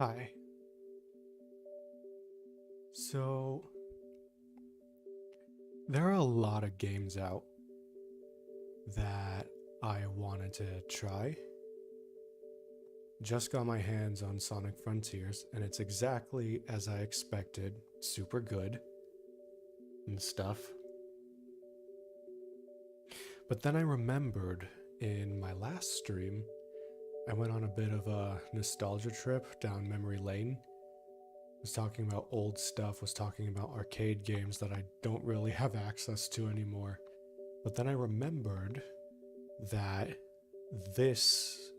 Hi. So, there are a lot of games out that I wanted to try. Just got my hands on Sonic Frontiers, and it's exactly as I expected. Super good and stuff. But then I remembered in my last stream, I went on a bit of a nostalgia trip down memory lane. Was talking about old stuff, was talking about arcade games that I don't really have access to anymore. But then I remembered that this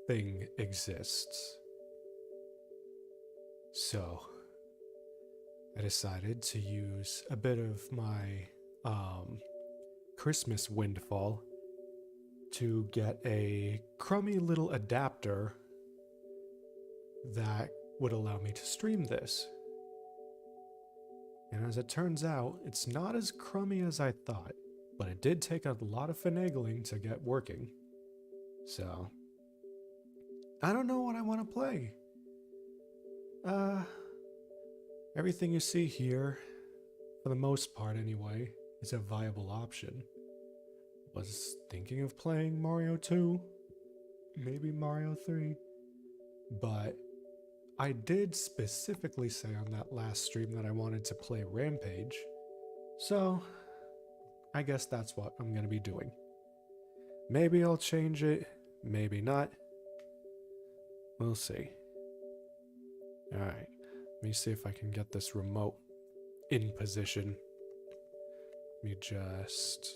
thing exists. So I decided to use a bit of my Christmas windfall to get a crummy little adapter that would allow me to stream this. And as it turns out, it's not as crummy as I thought, but it did take a lot of finagling to get working. So, I don't know what I want to play. Everything you see here, for the most part anyway, is a viable option. Was thinking of playing Mario 2, maybe Mario 3, but I did specifically say on that last stream that I wanted to play Rampage, so I guess that's what I'm gonna be doing. Maybe I'll change it, maybe not. We'll see. Alright, let me see if I can get this remote in position. Let me just...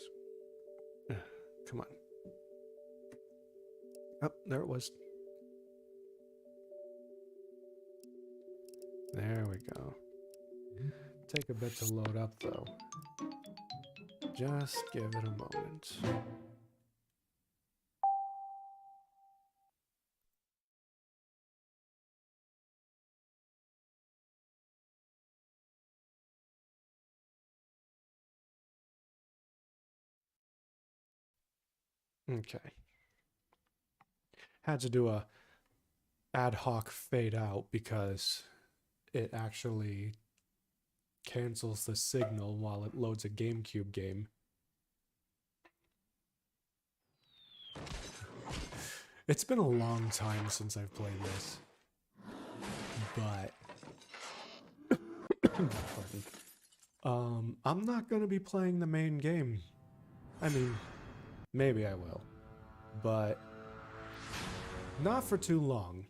come on. Oh, there it was. There we go. Take a bit to load up though. Just give it a moment. Okay. Had to do a ad hoc fade out because it actually cancels the signal while it loads a GameCube game. It's been a long time since I've played this, but I'm not gonna be playing the main game. I mean, maybe I will, but not for too long.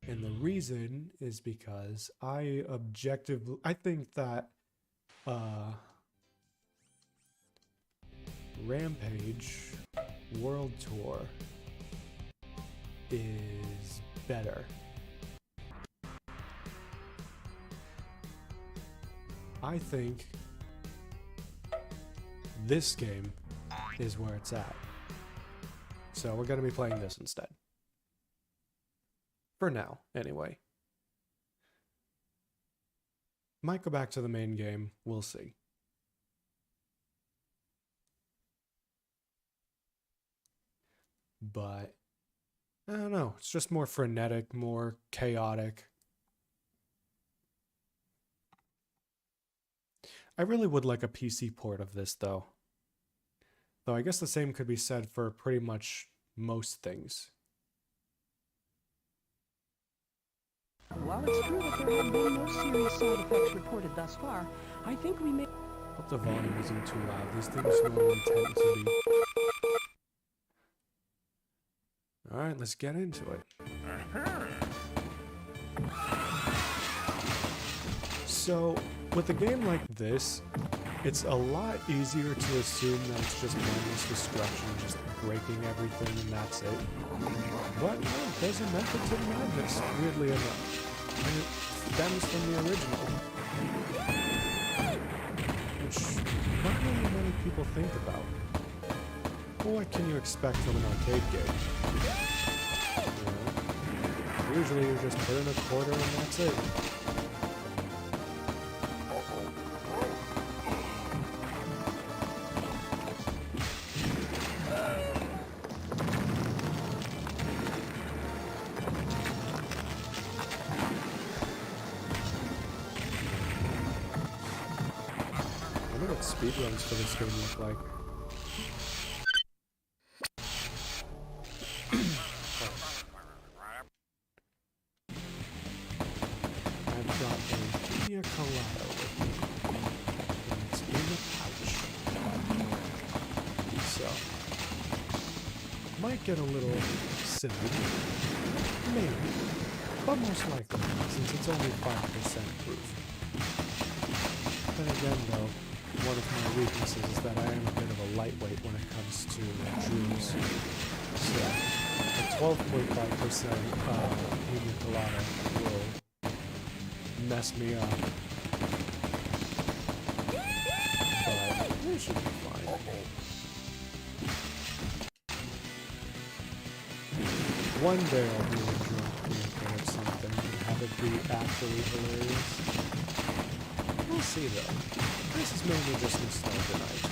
And the reason is because I think that Rampage World Tour is better. I think this game is where it's at. So we're going to be playing this instead. For now, anyway. Might go back to the main game. We'll see. But I don't know. It's just more frenetic, more chaotic. I really would like a PC port of this, though. Though I guess the same could be said for pretty much most things. While it's true that there have been no serious side effects reported thus far, I think we may... Hope the volume isn't too loud. These things normally tend to be. Alright, let's get into it. So, with a game like this, it's a lot easier to assume that it's just mindless destruction, just breaking everything and that's it. But no, there's a method to the madness, weirdly enough. And it stems from the original. Which not really many people think about. Well, what can you expect from an arcade game? You know, usually you just put in a quarter and that's it. speedruns for this game look like. I've got a pina colada with me. And it's in a pouch. So, might get a little silly. Maybe. But most likely not, since it's only 5% proof. Then again though, one of my weaknesses is that I am a bit of a lightweight when it comes to juice. So, a 12.5% pina colada will mess me up. But it should be fine. One day I'll be a drunk being of something and have it be actually hilarious. We'll see though. This is mainly just nostalgia night.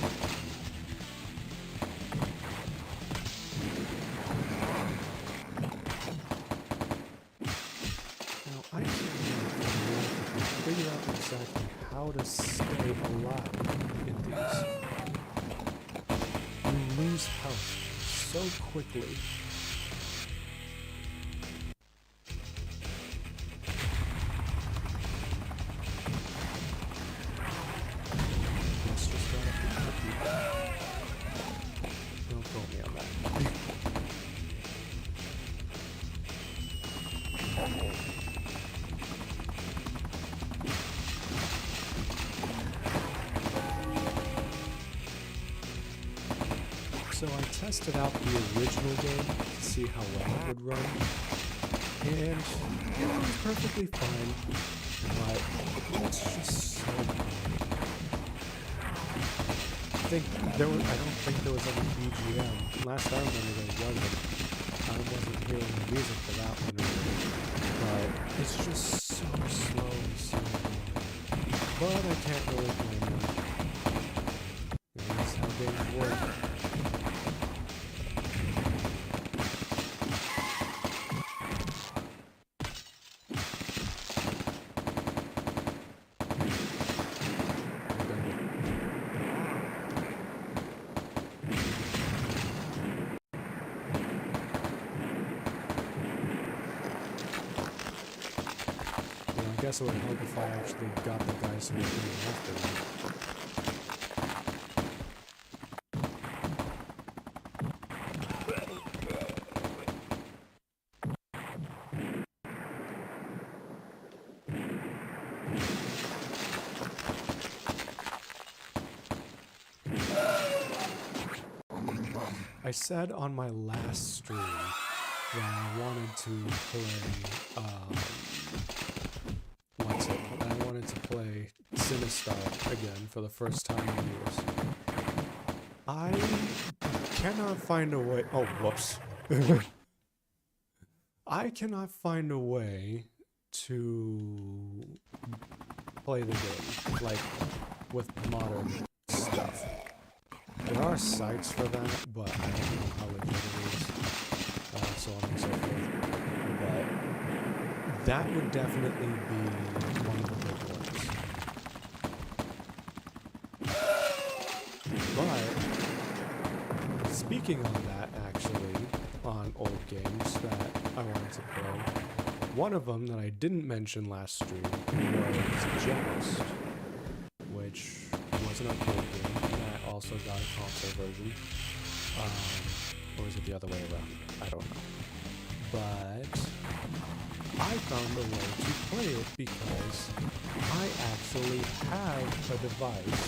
Now I can't figure out exactly how to stay alive in these. You lose health so quickly. So I tested out the original game to see how well it would run, and it was perfectly fine, but it's just so boring. I don't think there was any BGM. Last I remember there wasn't. I wasn't hearing the music for that one really. But it's just so slow and so boring. But I can't really blame them. That's how games work. I guess it would help if I actually got the guys who were coming after me. I said on my last stream that I wanted to play, I wanted to play Sinistar again for the first time in years. I cannot find a way. Oh, whoops. I cannot find a way to play the game, like, with modern stuff. There are sites for that, but I don't know how legit it is, so on and so forth. But that would definitely be one of the big ones. But speaking on that, actually, on old games that I wanted to play, one of them that I didn't mention last stream was Joust, which was an arcade game. Also got a console version, or is it the other way around? I don't know. But I found a way to play it because I actually have a device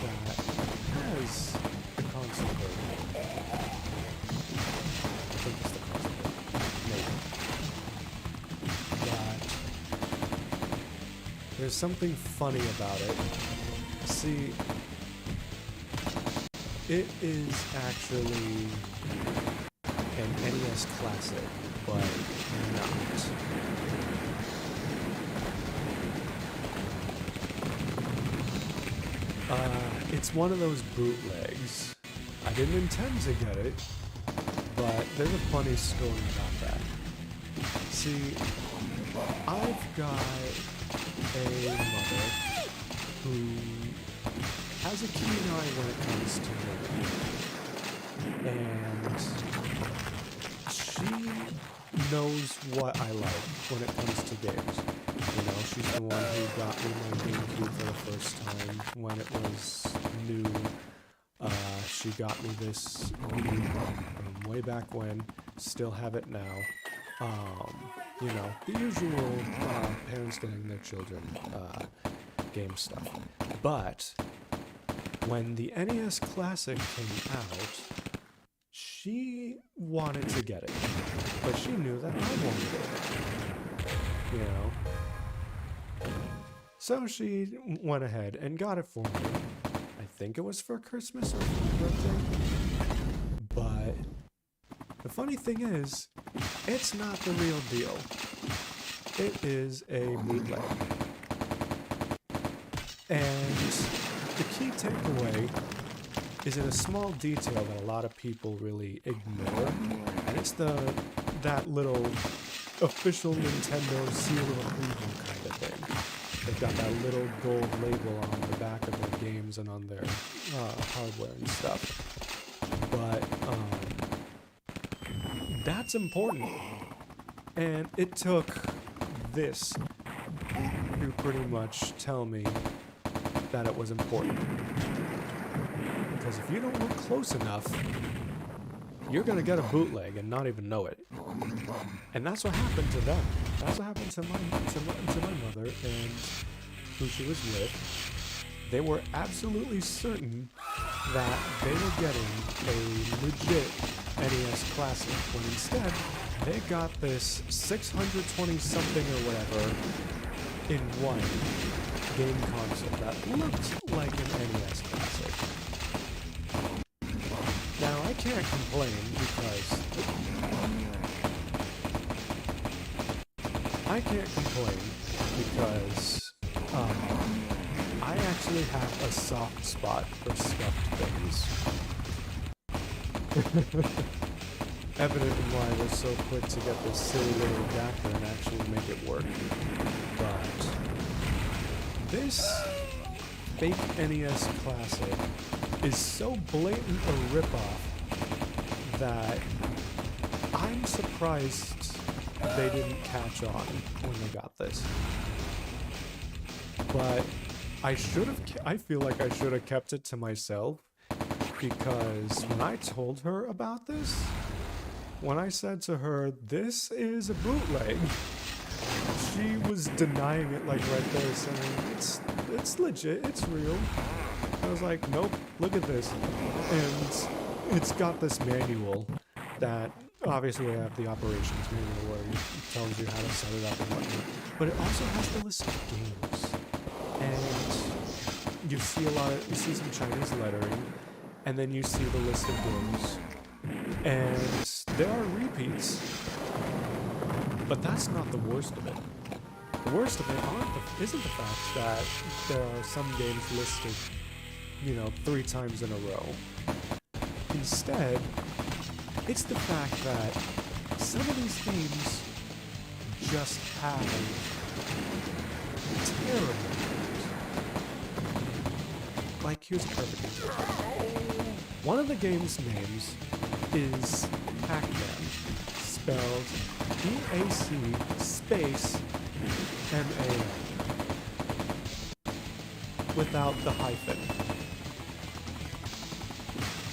that has the console version. I think it's the console version, maybe. But there's something funny about it. See, it is actually an NES classic, but not. It's one of those bootlegs. I didn't intend to get it, but there's a funny story about that. See, I've got a mother who has a keen eye when it comes to learning. And she knows what I like when it comes to games. You know, she's the one who got me my GameCube for the first time when it was new. She got me this way back when. Still have it now. You know, the usual parents getting their children game stuff. But when the NES Classic came out, she wanted to get it, but she knew that I wanted it. You know? So she went ahead and got it for me. I think it was for Christmas or for my birthday. But the funny thing is, it's not the real deal. It is a bootleg. And the key takeaway is in a small detail that a lot of people really ignore, and it's that little official Nintendo seal of approval kind of thing. They've got that little gold label on the back of their games and on their hardware and stuff. But that's important, and it took this to pretty much tell me that it was important. Because if you don't look close enough, you're gonna get a bootleg and not even know it. And that's what happened to them. That's what happened to my mother and who she was with. They were absolutely certain that they were getting a legit NES Classic, when instead they got this 620 something or whatever in one game console that looked like an NES Classic. Now I can't complain because I actually have a soft spot for stuffed things. Evident in why we're so quick to get this silly little adapter and actually make it work. But this fake NES Classic is so blatant a ripoff that I'm surprised they didn't catch on when they got this. But I feel like I should have kept it to myself, because when I told her about this, when I said to her, this is a bootleg, she was denying it like right there, saying, it's legit, it's real. I was like, nope, look at this. And it's got this manual that, obviously we have the operations manual where it tells you how to set it up and whatnot, but it also has the list of games. And you see some Chinese lettering, and then you see the list of games. And there are repeats, but that's not the worst of it. The worst of it isn't the fact that there are some games listed, 3 times in a row. Instead, it's the fact that some of these games just have terrible names. Like, here's a perfect example. One of the game's names is Pac-Man, spelled P-A-C space M-A-N, without the hyphen.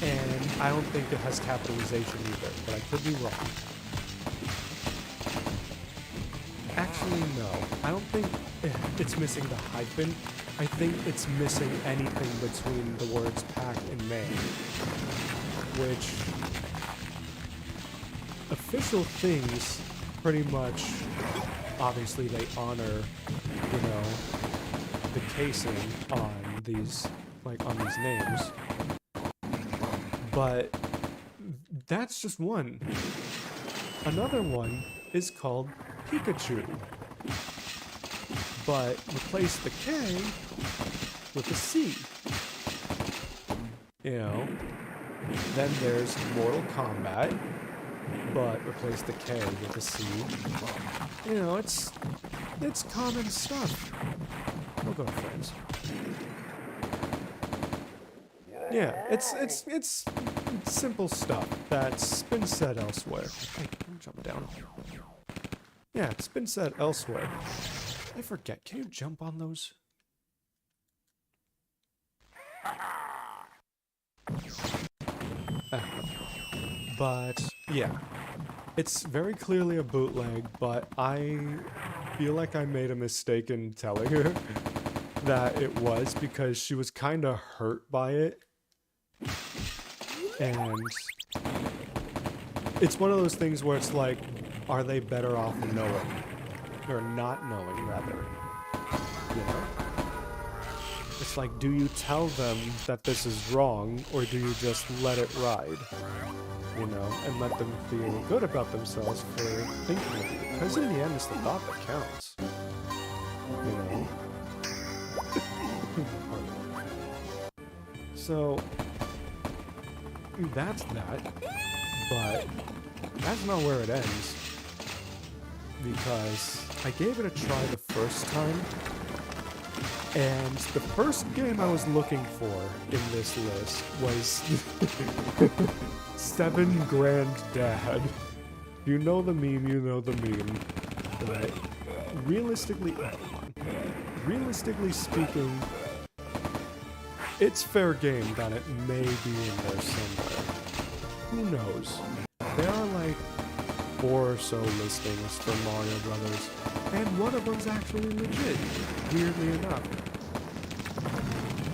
And I don't think it has capitalization either, but I could be wrong. Actually, no. I don't think it's missing the hyphen. I think it's missing anything between the words pack and man. Which, official things pretty much, obviously they honor, the casing on these names. But that's just one. Another one is called Pikachu. But replace the K with a C. Then there's Mortal Kombat, but replace the K with a C. It's common stuff. We'll go to friends. Yeah, it's simple stuff that's been said elsewhere. Hey, don't jump down. Yeah, it's been said elsewhere. I forget. Can you jump on those? But yeah, it's very clearly a bootleg, but I feel like I made a mistake in telling her that it was because she was kind of hurt by it. And it's one of those things where it's like, are they better off knowing? Or not knowing, rather. You know? It's like, do you tell them that this is wrong, or do you just let it ride? You know, and let them feel good about themselves for thinking of it. Because in the end, it's the thought that counts. You know? So, that's that. But that's not where it ends. Because I gave it a try the first time. And the first game I was looking for in this list was 7 Grand Dad. You know the meme, you know the meme. But realistically speaking, it's fair game that it may be in there somewhere. Who knows? There are like 4 or so listings for Mario Brothers, and one of them's actually legit, weirdly enough.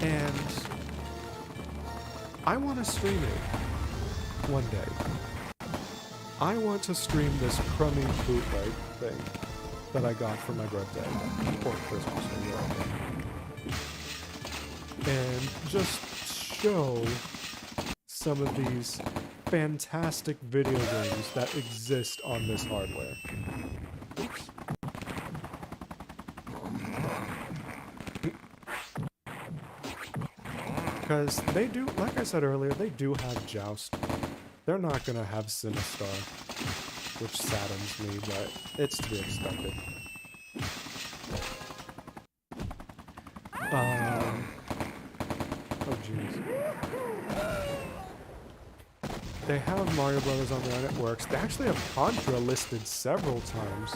And I want to stream it one day. I want to stream this crummy bootleg thing that I got for my birthday or Christmas or whatever, and just show some of these fantastic video games that exist on this hardware. Oops. Because they do, like I said earlier, they do have Joust. They're not gonna have Sinistar, which saddens me, but it's to be expected. Oh jeez. They have Mario Brothers on their networks. They actually have Contra listed several times.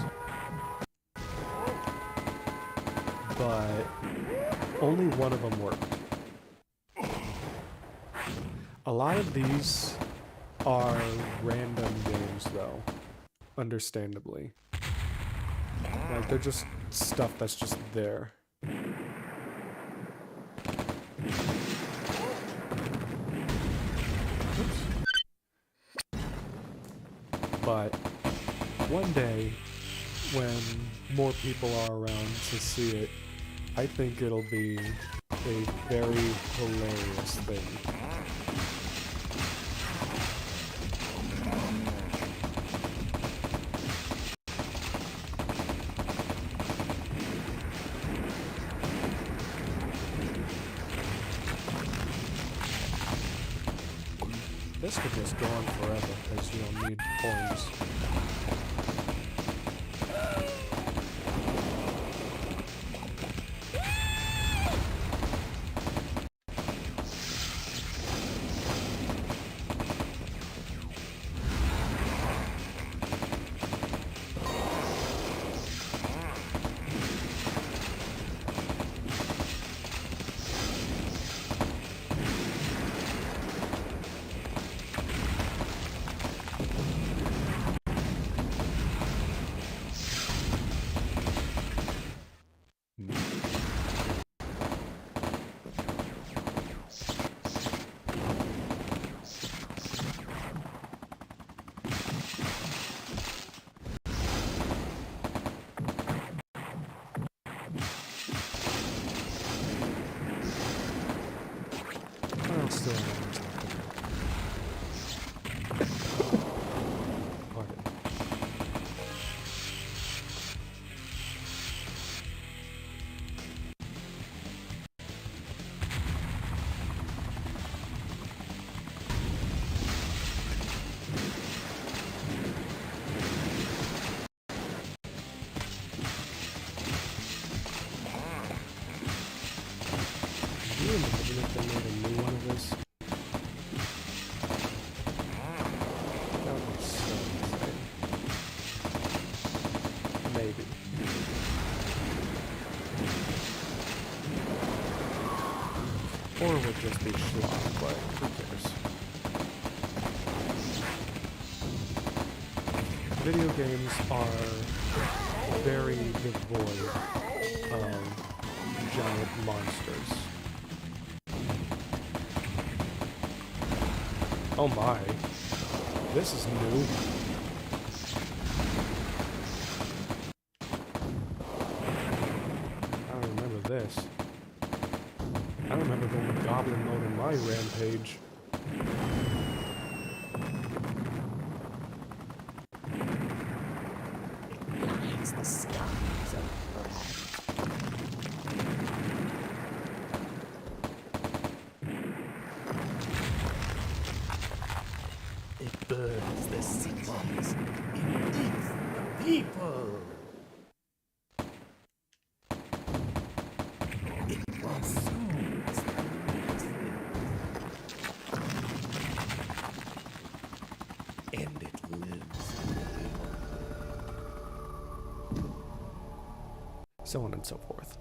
But only one of them worked. A lot of these are random games, though. Understandably. Like, they're just stuff that's just there. Oops. But one day, when more people are around to see it, I think it'll be a very hilarious thing. This could just go on forever, because you don't need coins. Or it would just be schlock, but who cares? Video games are very devoid of giant monsters. Oh my. This is new. I don't remember this. I don't remember going to goblin mode in my Rampage. It's the skies of it burns the cities. It eats the people. It consumes the and it lives in the So on and so forth.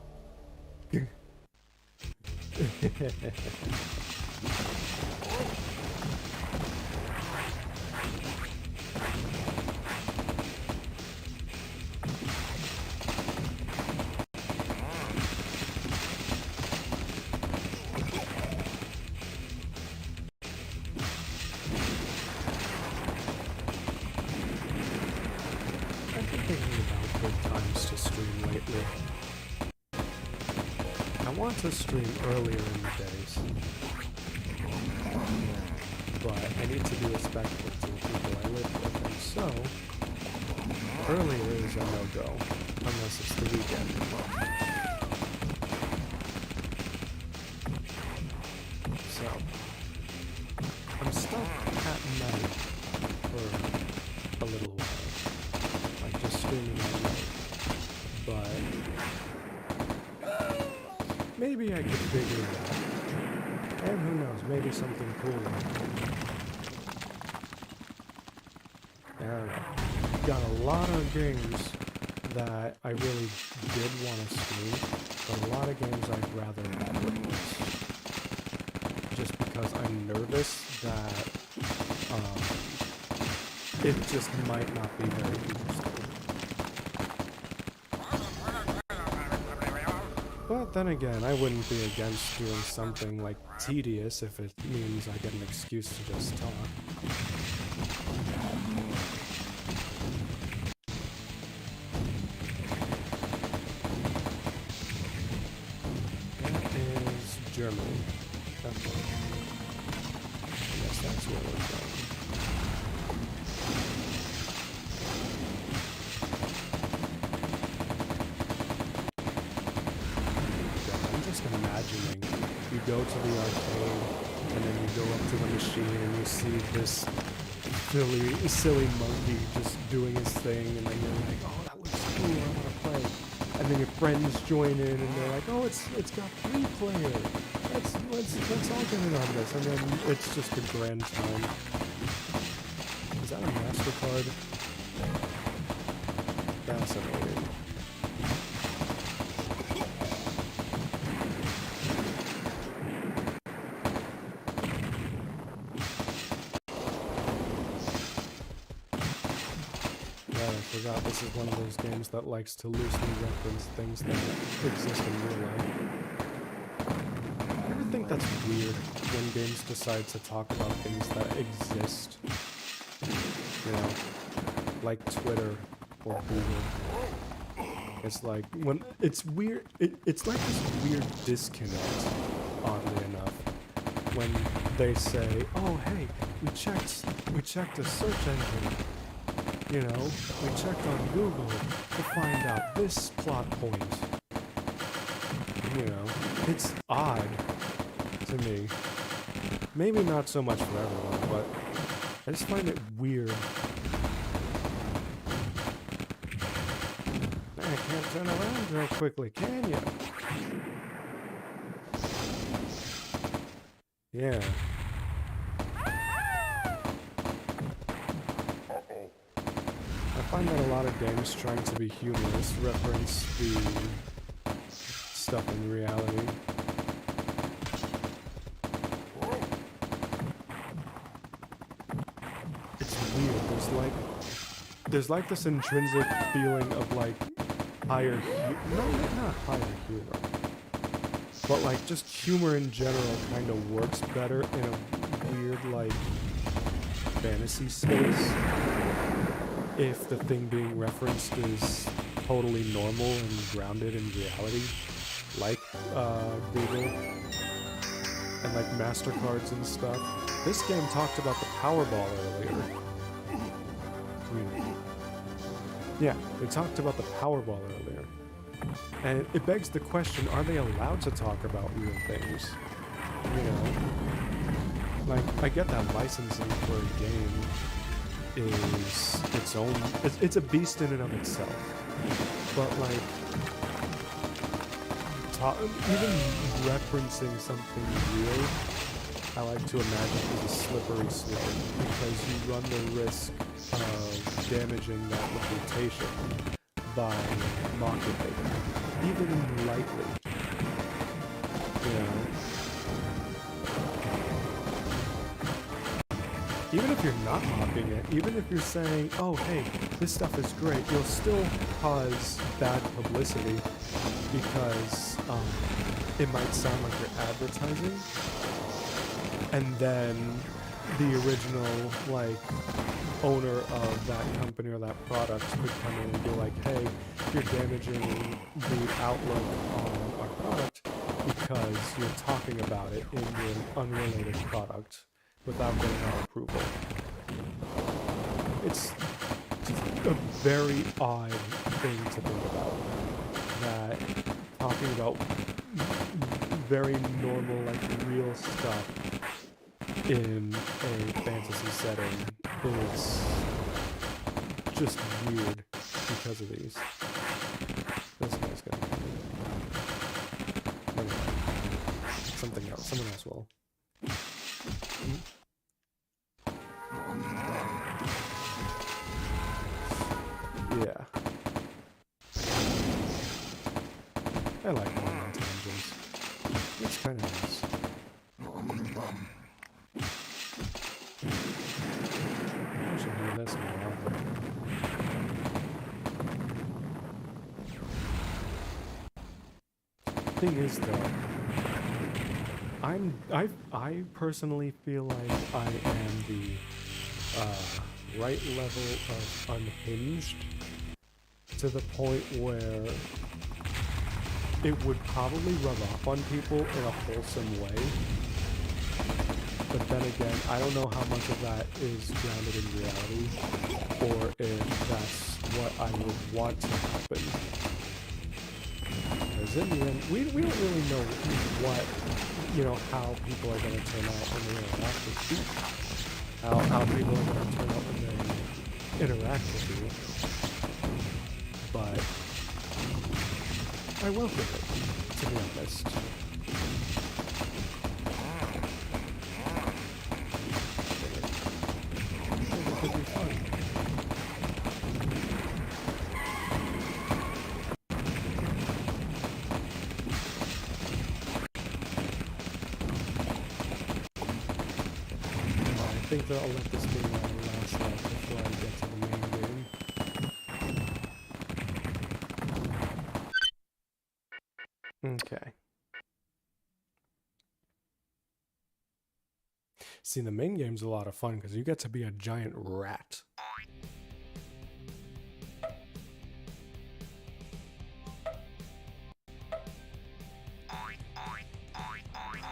I've been thinking about good times to stream lately. I want to stream earlier in the days, but I need to be respectful to the people I live with, and so earlier is a no-go, unless it's the weekend. So, I'm stuck at night for a little while, like just streaming at night, but maybe I could figure it out. And who knows, maybe something cool will happen. I don't know. Got a lot of games that I really did want to stream, but a lot of games I'd rather not release. Just because I'm nervous that it just might not be very interesting. But then again, I wouldn't be against doing something like tedious if it means I get an excuse to just talk. That is Germany. Okay. Yes, that's where we're going. Imagining you go to the arcade and then you go up to the machine and you see this silly monkey just doing his thing, and then you're like, oh, that looks cool, I want to play. And then your friends join in and they're like, oh, it's got 3 players. Let's all get in on this, and then it's just a grand time. Is that a MasterCard? Fascinating. This is one of those games that likes to loosely reference things that exist in real life. I ever think that's weird when games decide to talk about things that exist? You know, like Twitter or Google. It's like, when it's weird, it's like this weird disconnect, oddly enough, when they say, oh hey, we checked a search engine. You know, we checked on Google to find out this plot point. You know, it's odd to me. Maybe not so much for everyone, but I just find it weird. Man, I can't turn around real quickly, can you? Yeah. I find that a lot of games trying to be humorous reference the stuff in reality. there's like this intrinsic feeling of like higher, not higher humor, but like just humor in general kind of works better in a weird like fantasy space if the thing being referenced is totally normal and grounded in reality, like Google and like MasterCards and stuff. This game talked about the Powerball earlier. Yeah, they talked about the Powerball earlier. And it begs the question, are they allowed to talk about real things? You know? Like, I get that licensing for a game is its own... It's a beast in and of itself. But, like... even referencing something real, I like to imagine is a slippery slope, because you run the risk of damaging that reputation by mocking it, even lightly. You know? Even if you're not mocking it, even if you're saying, oh hey, this stuff is great, you'll still cause bad publicity because it might sound like you're advertising. And then the original, like, owner of that company or that product could come in and be like, hey, you're damaging the outlook on our product because you're talking about it in an unrelated product without getting our approval. It's a very odd thing to think about, that talking about very normal, like, real stuff in a fantasy setting is just weird because of these. This guy's gonna something else. Someone else will. Yeah. I like going on tangents. It's kind of nice. I should do this more often. Thing is, though, I personally feel like I am the right level of unhinged, to the point where it would probably rub off on people in a wholesome way. But then again, I don't know how much of that is grounded in reality, or if that's what I would want to happen. Because in the end, we don't really know what, how people are going to turn out when they interact with you. How people are going to turn out when they interact with you. But I welcome it, to be honest. It could be fun. I think that I'll let this be my last life before I get to the main game. Okay. See, the main game's a lot of fun because you get to be a giant rat.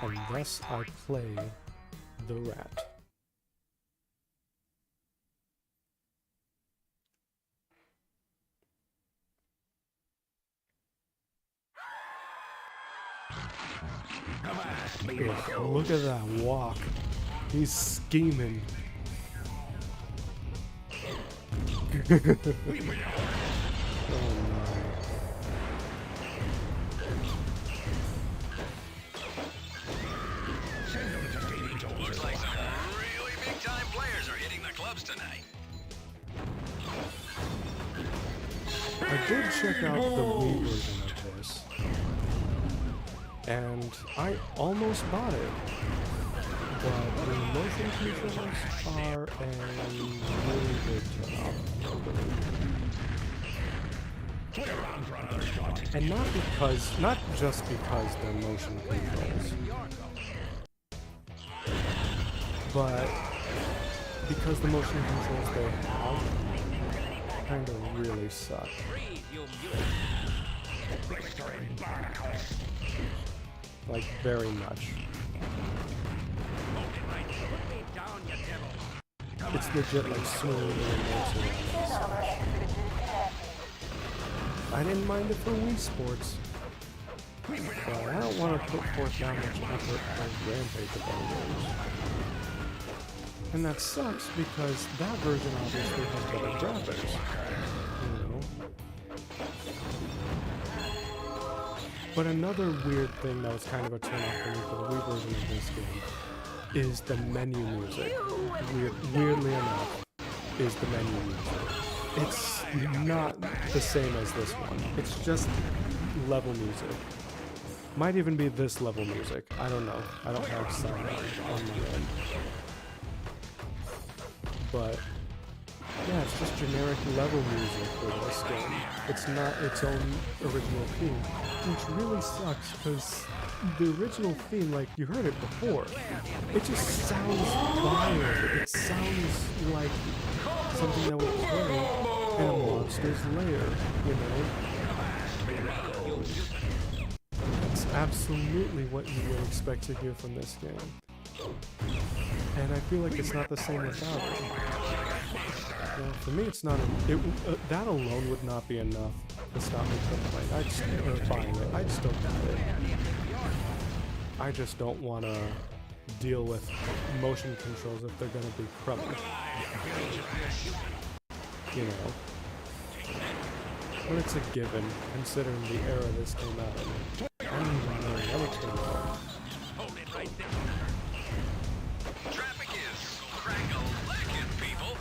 And thus I play the rat. Ugh, look at that walk. He's scheming. Oh my. Looks like some really big time players are hitting the clubs tonight. I did check out the Wii version of this, and I almost bought it. but the motion controls are a really big turn-off. And not just because they're motion controls, but because the motion controls they have kind of really suck. Like, very much. It's legit like swinging the remotes around. I didn't mind it for Wii Sports, but I don't want to put forth that much effort on Rampage of other games. And that sucks because that version obviously has better graphics, you know. But another weird thing that was kind of a turn-off for me for the Wii version of this game is the menu music. Weirdly enough, is the menu music. It's not the same as this one. It's just level music. Might even be this level music. I don't know. I don't have sound on my end. But yeah, it's just generic level music for this game. It's not its own original theme, which really sucks because the original theme, like you heard it before, it just sounds fire. It sounds like something that would play in a monster's lair, you know? That's absolutely what you would expect to hear from this game. And I feel like it's not the same without it. Well, for me, it's not. That alone would not be enough to stop me from playing. Buying it. I'd still buy it. I just don't want to deal with motion controls if they're going to be crummy. You know. But it's a given, considering the era this came out in. I don't even know when it came out. Hold it right there. Traffic is crack-a-lackin', people.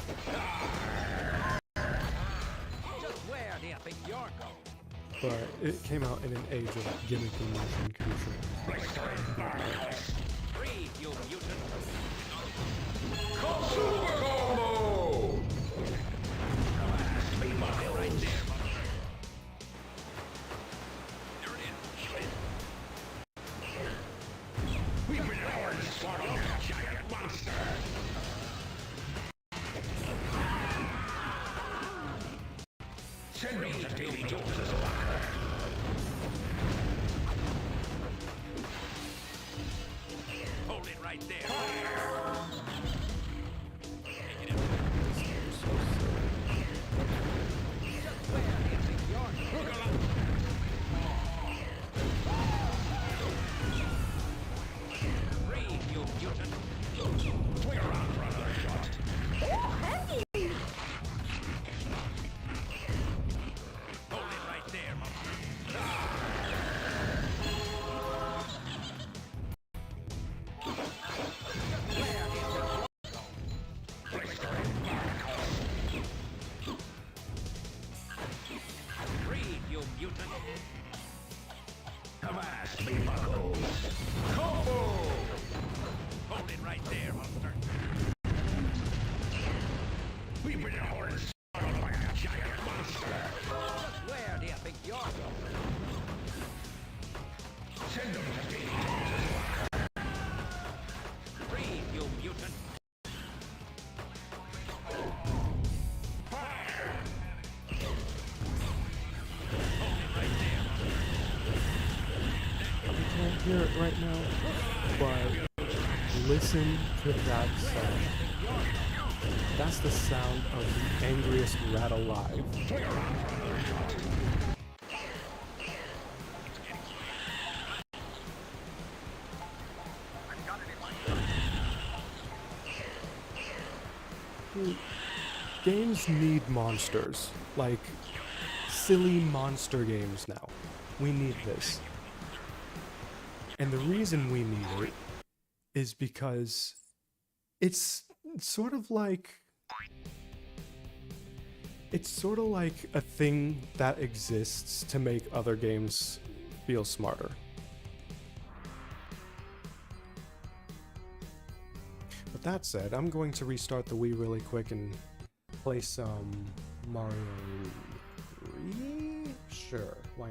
Just where do you think you're going? But it came out in an age of gimmicky motion controls. Breathe, you mutant. Right there. There it is. We've been hard to start on a giant monster. Send me to Davy Jones's locker. Hold it right there. Take it in. Breathe, you mutant. Swing around for another shot. Hold it right there, monster. Breathe, you mutant. Avast me, buckles. Combo! Hold it right there, monster. We've been hard startled by a giant monster. Just where do you think you're going? Send them to Davy Jones's locker. Breathe, you mutant. Fire! Hold it right there, monster. You can't hear it right now, but listen to that sound. That's the sound of the angriest rat alive. Games need monsters, like silly monster games now. We need this. And the reason we need it is because it's sort of like a thing that exists to make other games feel smarter. with that said, I'm going to restart the Wii really quick and play some Mario 3? Sure, why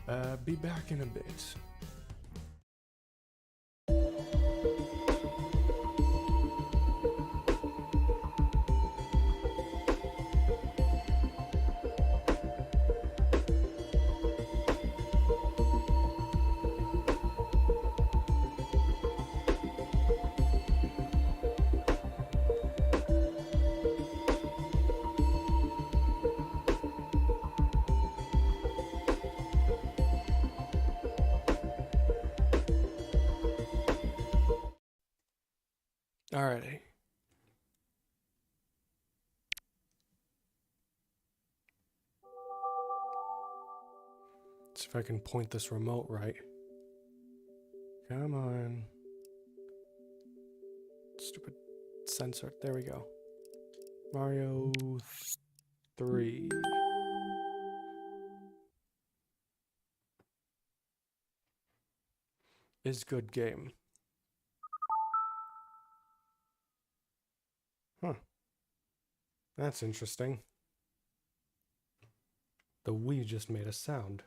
not? Be back in a bit. Alrighty. See if I can point this remote right. Come on. Stupid sensor. There we go. Mario 3. Is good game. Huh. That's interesting. The Wii just made a sound.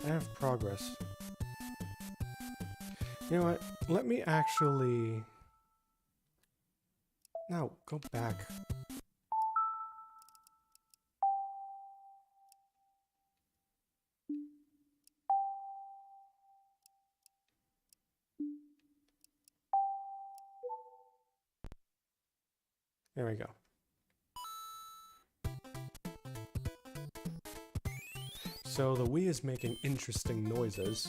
I have progress. You know what? Let me actually... No, go back. There we go. So the Wii is making interesting noises.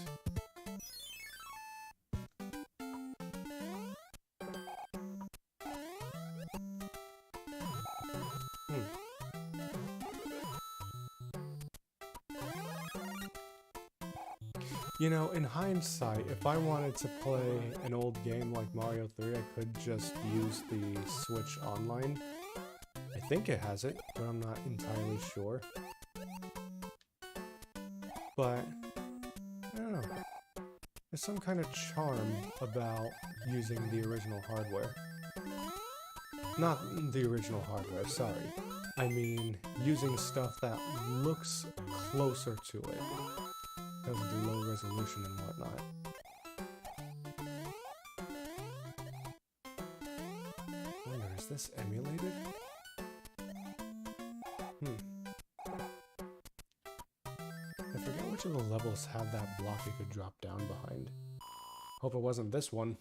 You know, in hindsight, if I wanted to play an old game like Mario 3, I could just use the Switch Online. I think it has it, but I'm not entirely sure. But, I don't know. There's some kind of charm about using the original hardware. Not the original hardware, sorry. I mean, using stuff that looks closer to it. Because of the low resolution and whatnot. I wonder, is this emulated? I forget which of the levels had that block you could drop down behind. Hope it wasn't this one.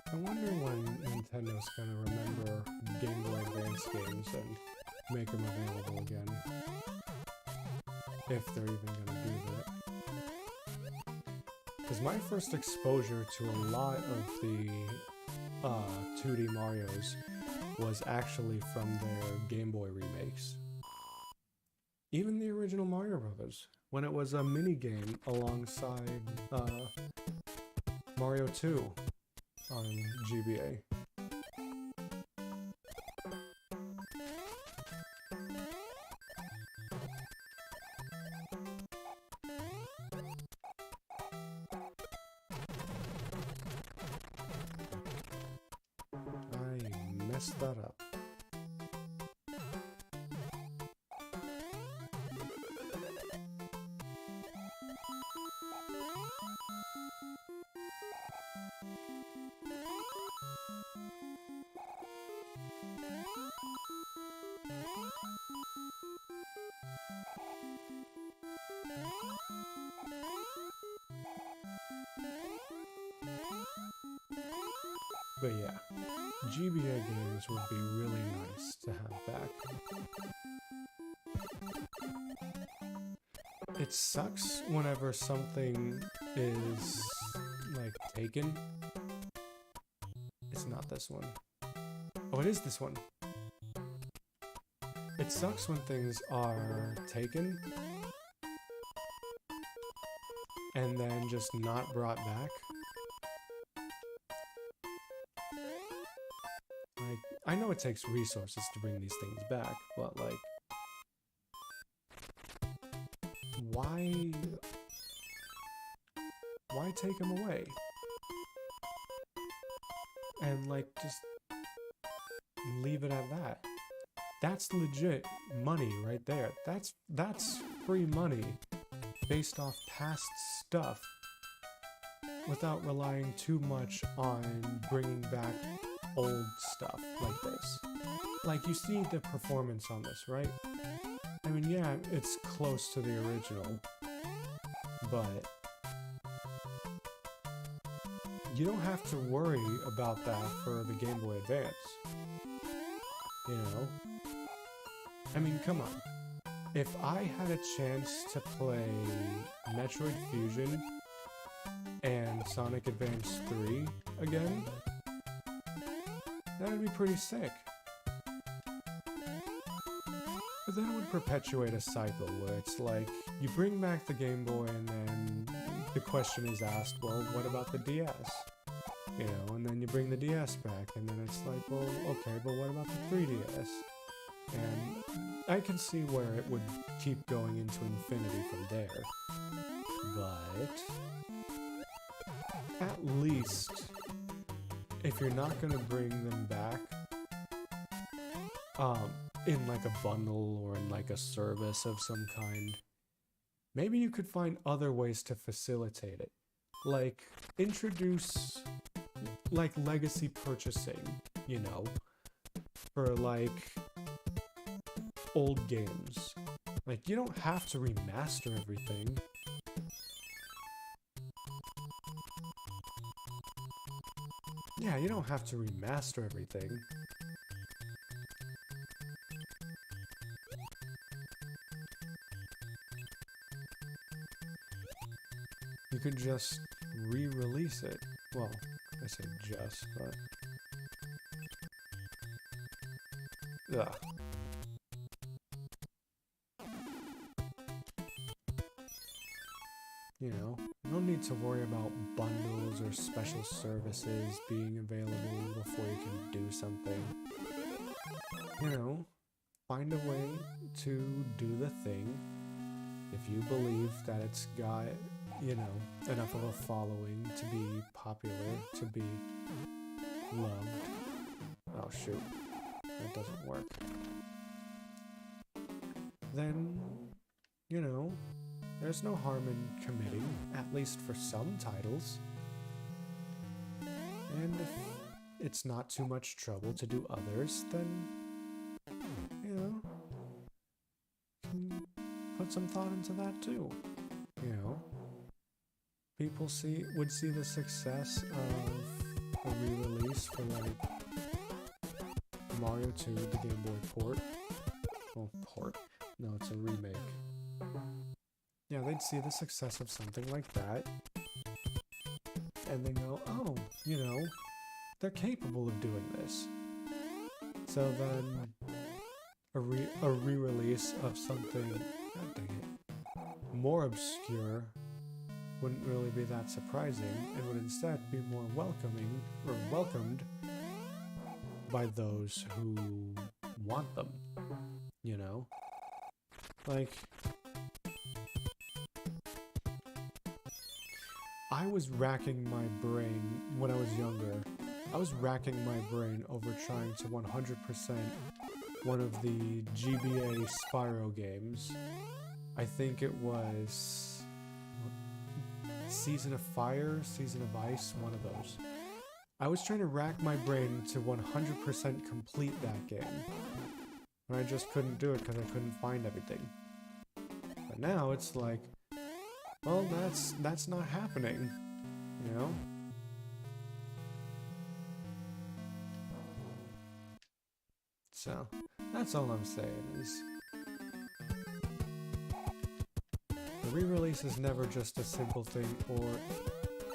I wonder when Nintendo's gonna remember Game Boy Advance games and make them available again. If they're even gonna do that. Because my first exposure to a lot of the 2D Marios was actually from their Game Boy remakes. Even the original Mario Brothers, when it was a mini-game alongside Mario 2 on GBA. I messed that up. But yeah, GBA games would be really nice to have back. It sucks whenever something is, like, taken. It's not this one. Oh, it is this one. It sucks when things are taken and then just not brought back. Like, I know it takes resources to bring these things back, but like, why take them away? And like, just leave it at that. That's legit money right there. That's free money based off past stuff without relying too much on bringing back old stuff like this. Like, you see the performance on this, right? I mean, yeah, it's close to the original, but you don't have to worry about that for the Game Boy Advance. You know? I mean, come on. If I had a chance to play Metroid Fusion and Sonic Advance 3 again, that would be pretty sick. But then it would perpetuate a cycle where it's like, you bring back the Game Boy and then the question is asked, well, what about the DS? You know, and then you bring the DS back and then it's like, well, okay, but what about the 3DS? And I can see where it would keep going into infinity from there. But at least, if you're not gonna bring them back, in like a bundle or in like a service of some kind, maybe you could find other ways to facilitate it. Like, introduce like legacy purchasing, you know, for like old games. Like, you don't have to remaster everything. Yeah, you don't have to remaster everything. You could just re-release it. Well, I say just, but... Ugh. You know, no need to worry about bundles or special services being available before you can do something. You know, find a way to do the thing if you believe that it's got, you know, enough of a following to be popular, to be loved. Oh shoot, that doesn't work. Then, you know, there's no harm in committing, at least for some titles. And if it's not too much trouble to do others, then, you know, can put some thought into that too. You know, people would see the success of a re-release for like Mario 2, the Game Boy port. Well, port. No, it's a remake. Yeah, they'd see the success of something like that, and they go, oh, you know, they're capable of doing this. So then, a re-release of something, god dang it, more obscure wouldn't really be that surprising, and would instead be more welcoming, or welcomed by those who want them, you know? Like, I was racking my brain when I was younger. I was racking my brain over trying to 100% one of the GBA Spyro games. I think it was Season of Fire, Season of Ice, one of those. I was trying to rack my brain to 100% complete that game. And I just couldn't do it because I couldn't find everything. But now it's like, well, that's not happening, you know? So, that's all I'm saying is... the re-release is never just a simple thing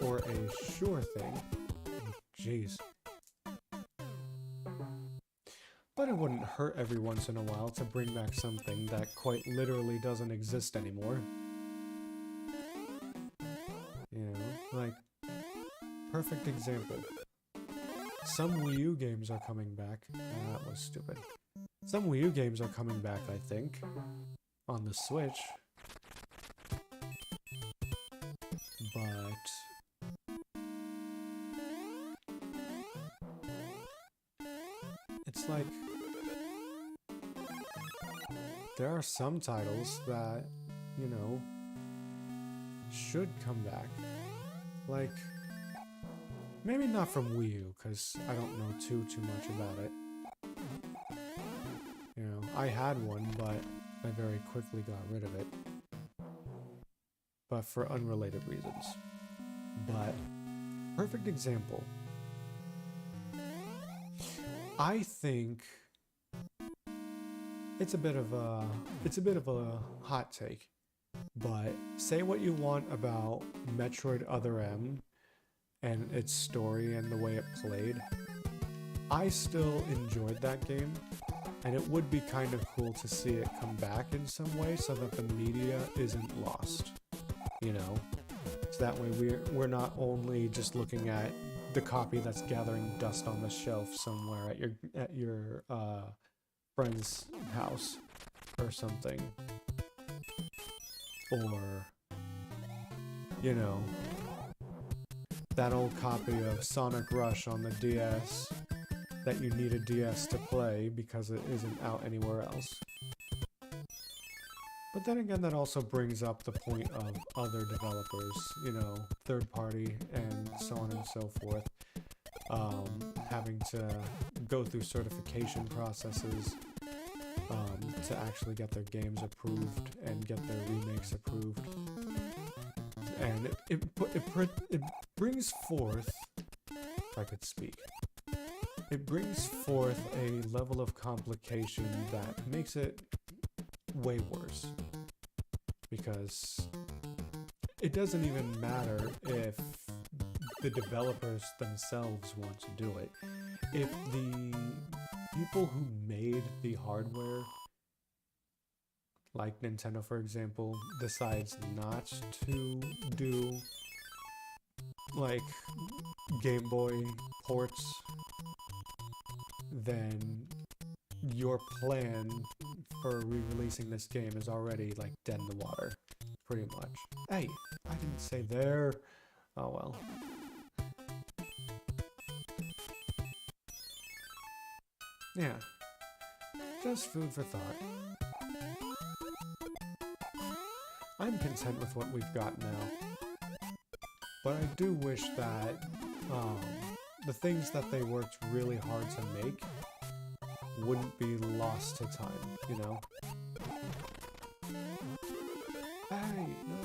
or a sure thing. Jeez. But it wouldn't hurt every once in a while to bring back something that quite literally doesn't exist anymore. You know, like, perfect example. Some Wii U games are coming back. That was stupid. Some Wii U games are coming back, I think, on the Switch. But... it's like... there are some titles that, you know, should come back. Like, maybe not from Wii U, because I don't know too much about it. You know, I had one, but I very quickly got rid of it. But for unrelated reasons. But, perfect example. I think it's a bit of a hot take, but say what you want about Metroid Other M and its story and the way it played. I still enjoyed that game, and it would be kind of cool to see it come back in some way so that the media isn't lost, you know? So that way we're not only just looking at the copy that's gathering dust on the shelf somewhere at your friend's house or something, or, you know, that old copy of Sonic Rush on the DS that you need a DS to play because it isn't out anywhere else. But then again, that also brings up the point of other developers, you know, third party and so on and so forth, having to go through certification processes to actually get their games approved and get their remakes approved. And it brings forth, if I could speak, it brings forth a level of complication that makes it way worse. Because it doesn't even matter if the developers themselves want to do it. If the people who made the hardware, like Nintendo for example, decides not to do like Game Boy ports, then your plan for re-releasing this game is already like dead in the water, pretty much. Hey, I didn't say there. Oh well. Yeah, just food for thought. I'm content with what we've got now, but I do wish that the things that they worked really hard to make wouldn't be lost to time, you know? Hey, no.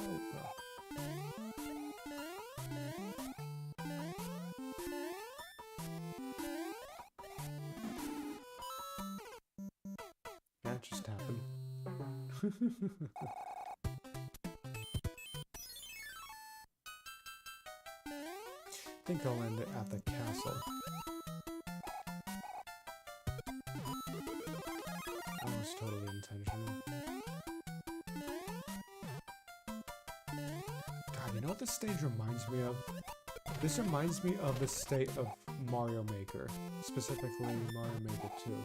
That just happened. I think I'll end it at the castle. That was totally intentional. God, you know what this stage reminds me of? This reminds me of the state of Mario Maker, specifically Mario Maker 2.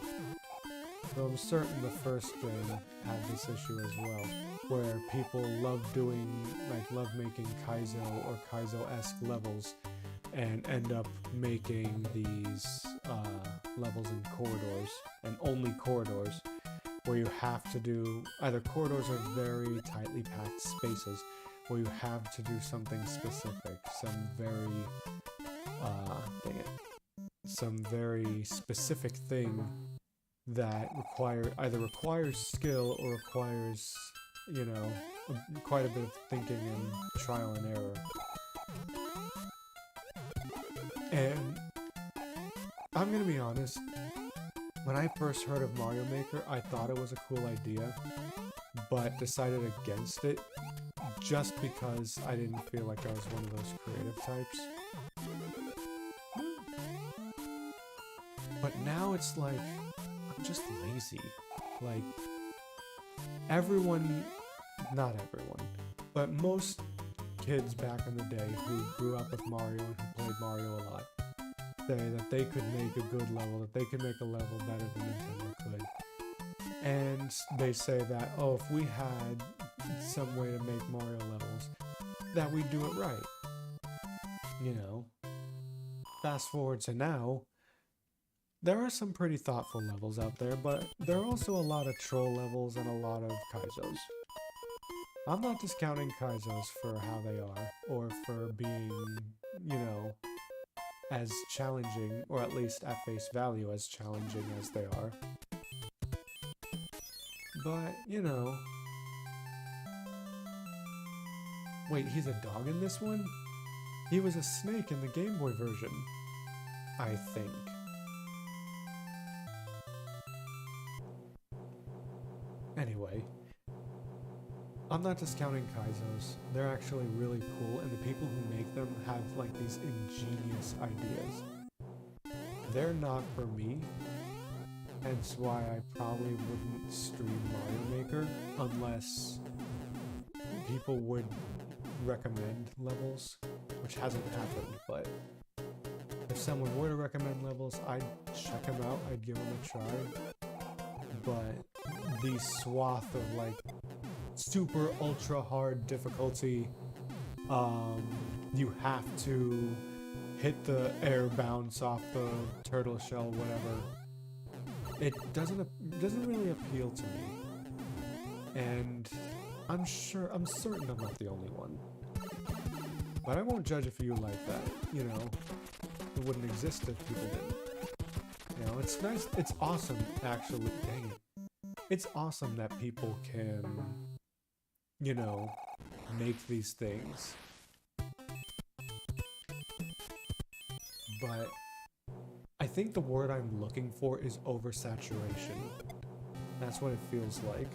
Though I'm certain the first game had this issue as well, where people love making Kaizo or Kaizo-esque levels and end up making these levels in corridors, and only corridors, where you have to do, either corridors or very tightly packed spaces, where you have to do something specific, some very specific thing that either requires skill or requires, you know, quite a bit of thinking and trial and error. And I'm gonna be honest, When I first heard of Mario Maker, I thought it was a cool idea, but decided against it just because I didn't feel like I was one of those creative types. But now it's like, I'm just lazy. Like, everyone, not everyone, but most kids back in the day who grew up with Mario and who played Mario a lot say that they could make a good level, that they could make a level better than Nintendo could. And they say that, oh, if we had some way to make Mario levels, that we'd do it right. You know, fast forward to now, there are some pretty thoughtful levels out there, but there are also a lot of troll levels and a lot of Kaizos. I'm not discounting Kaizos for how they are, or for being, you know, as challenging, or at least at face value as challenging as they are. But, you know... Wait, he's a dog in this one? He was a snake in the Game Boy version, I think. Anyway, I'm not discounting Kaizos. They're actually really cool, and the people who make them have like these ingenious ideas. They're not for me, hence why I probably wouldn't stream Mario Maker unless people would recommend levels, which hasn't happened, but if someone were to recommend levels, I'd check them out, I'd give them a try. But the swath of like super ultra hard difficulty, you have to hit the air bounce off the turtle shell, whatever, it doesn't really appeal to me. And I'm certain I'm not the only one. But I won't judge if you like that, you know. It wouldn't exist if people didn't. You know, it's nice, it's awesome, actually, dang it. It's awesome that people can, you know, make these things. But I think the word I'm looking for is oversaturation. That's what it feels like.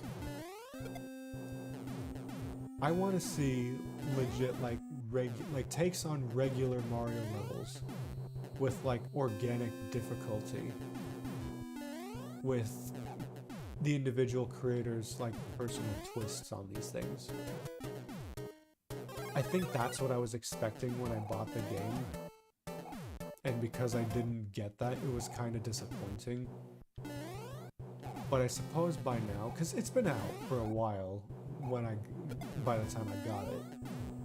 I want to see legit, like takes on regular Mario levels with like organic difficulty, with the individual creators' like personal twists on these things. I think that's what I was expecting when I bought the game, and because I didn't get that, it was kind of disappointing. But I suppose by now, because it's been out for a while by the time I got it,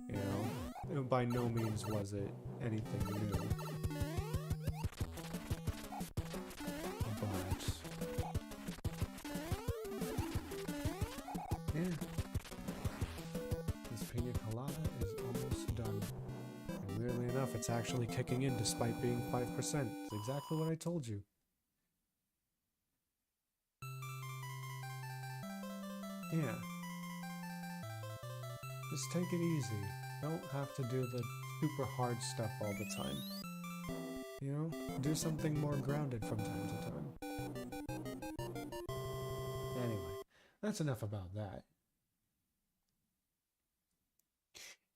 you know, by no means was it anything new. But yeah, this pina colada is almost done. And weirdly enough, it's actually kicking in despite being 5%. It's exactly what I told you. Yeah. Just take it easy. Don't have to do the super hard stuff all the time. You know? Do something more grounded from time to time. Anyway, that's enough about that.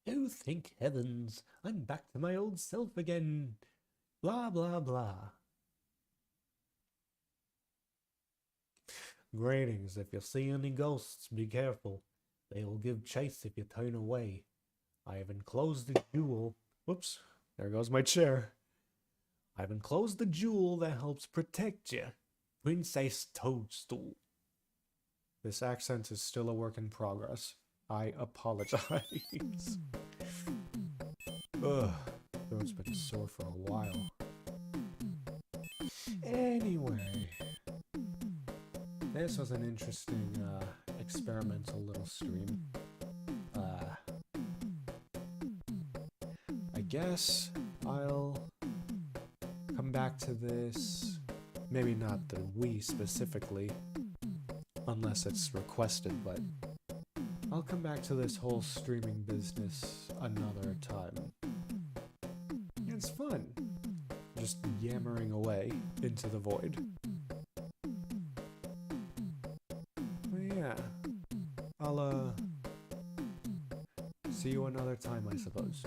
Oh, thank heavens, I'm back to my old self again. Blah, blah, blah. Greetings, if you see any ghosts, be careful. They will give chase if you turn away. I have enclosed the jewel. Whoops, there goes my chair. I've enclosed the jewel that helps protect you. Princess Toadstool. This accent is still a work in progress. I apologize. Ugh, throat's been sore for a while. Anyway, this was an interesting, experimental little stream. I guess I'll come back to this, maybe not the Wii specifically, unless it's requested, but I'll come back to this whole streaming business another time. It's fun, just yammering away into the void. I'll see you another time, I suppose.